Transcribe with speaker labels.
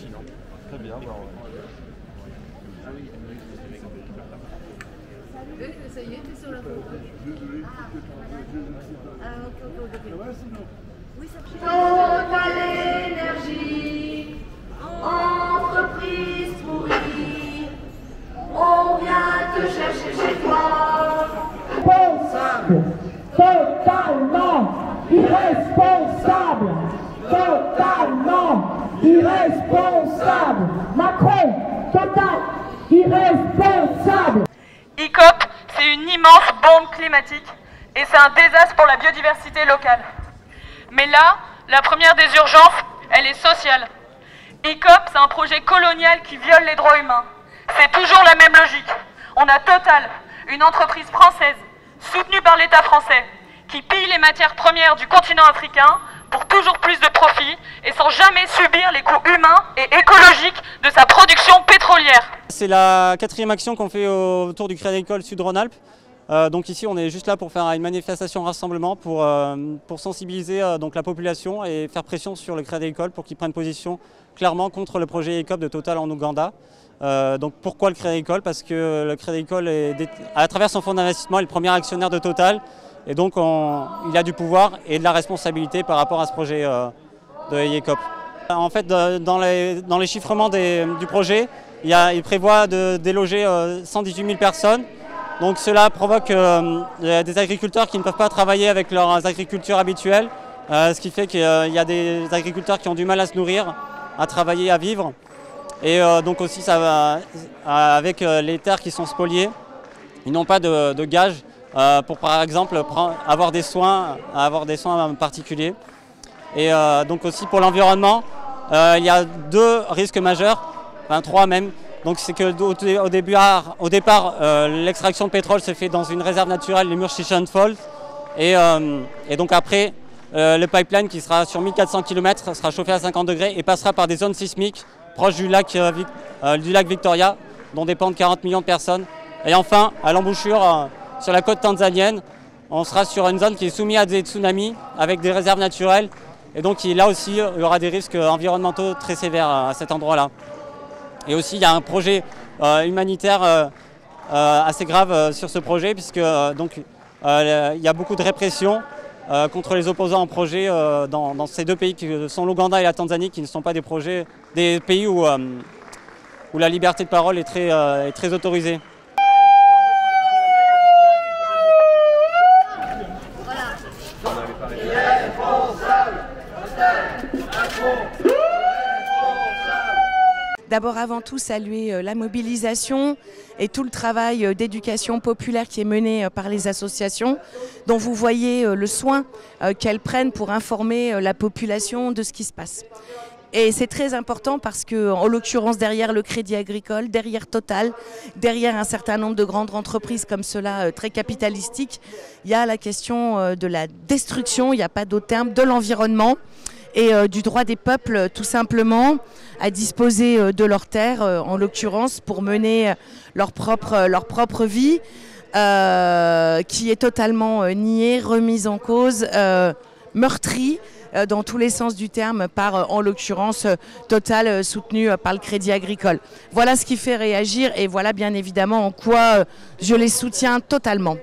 Speaker 1: non. Très bien. Bah,
Speaker 2: ça y est, t'es sur la photo. Ah, ok. Oui, ça
Speaker 3: Total Énergie, entreprise pourrie, on vient te chercher chez toi.
Speaker 4: Responsable, totalement irresponsable, totalement irresponsable. Macron, total irresponsable.
Speaker 5: ICOP, c'est une immense bombe climatique et c'est un désastre pour la biodiversité locale. Mais là, la première des urgences, elle est sociale. ICOP, c'est un projet colonial qui viole les droits humains. C'est toujours la même logique. On a Total, une entreprise française, soutenue par l'État français, qui pille les matières premières du continent africain pour toujours plus de profit et sans jamais subir les coûts humains et écologiques de sa production pétrolière.
Speaker 6: C'est la 4e action qu'on fait autour du Crédit Agricole Sud-Rhône-Alpes. Donc ici on est juste là pour faire une manifestation rassemblement pour sensibiliser donc la population et faire pression sur le Crédit Agricole pour qu'il prenne position clairement contre le projet ICOP de Total en Ouganda. Donc pourquoi le Crédit Agricole? Parce que le Crédit Agricole à travers son fonds d'investissement est le premier actionnaire de Total et donc il a du pouvoir et de la responsabilité par rapport à ce projet de ICOP. En fait dans les chiffrements du projet, il prévoit de déloger 118 000 personnes. Donc cela provoque des agriculteurs qui ne peuvent pas travailler avec leurs agricultures habituelles, ce qui fait qu'il y a des agriculteurs qui ont du mal à se nourrir, à travailler, à vivre. Et donc aussi ça va avec les terres qui sont spoliées, ils n'ont pas de gages pour par exemple avoir des soins particuliers. Et donc aussi pour l'environnement, il y a 2 risques majeurs, enfin 3 même. Donc c'est qu'au départ, l'extraction de pétrole se fait dans une réserve naturelle, les Murchison Falls. Et donc après, le pipeline qui sera sur 1400 km sera chauffé à 50 degrés et passera par des zones sismiques proches du lac Victoria, dont dépendent 40 millions de personnes. Et enfin, à l'embouchure, sur la côte tanzanienne, on sera sur une zone qui est soumise à des tsunamis avec des réserves naturelles. Et donc là aussi, il y aura des risques environnementaux très sévères à cet endroit-là. Et aussi, il y a un projet humanitaire assez grave sur ce projet, puisque il y a beaucoup de répression contre les opposants au projet dans ces 2 pays qui sont l'Ouganda et la Tanzanie, qui ne sont pas des pays où la liberté de parole est très autorisée.
Speaker 7: D'abord, avant tout, saluer la mobilisation et tout le travail d'éducation populaire qui est mené par les associations, dont vous voyez le soin qu'elles prennent pour informer la population de ce qui se passe. Et c'est très important parce que, en l'occurrence, derrière le Crédit Agricole, derrière Total, derrière un certain nombre de grandes entreprises comme cela, très capitalistiques, il y a la question de la destruction, il n'y a pas d'autre terme, de l'environnement. Et du droit des peuples tout simplement à disposer de leurs terres, en l'occurrence pour mener leur propre vie, qui est totalement niée, remise en cause, meurtrie dans tous les sens du terme par, en l'occurrence, Total soutenu par le Crédit Agricole. Voilà ce qui fait réagir et voilà bien évidemment en quoi je les soutiens totalement.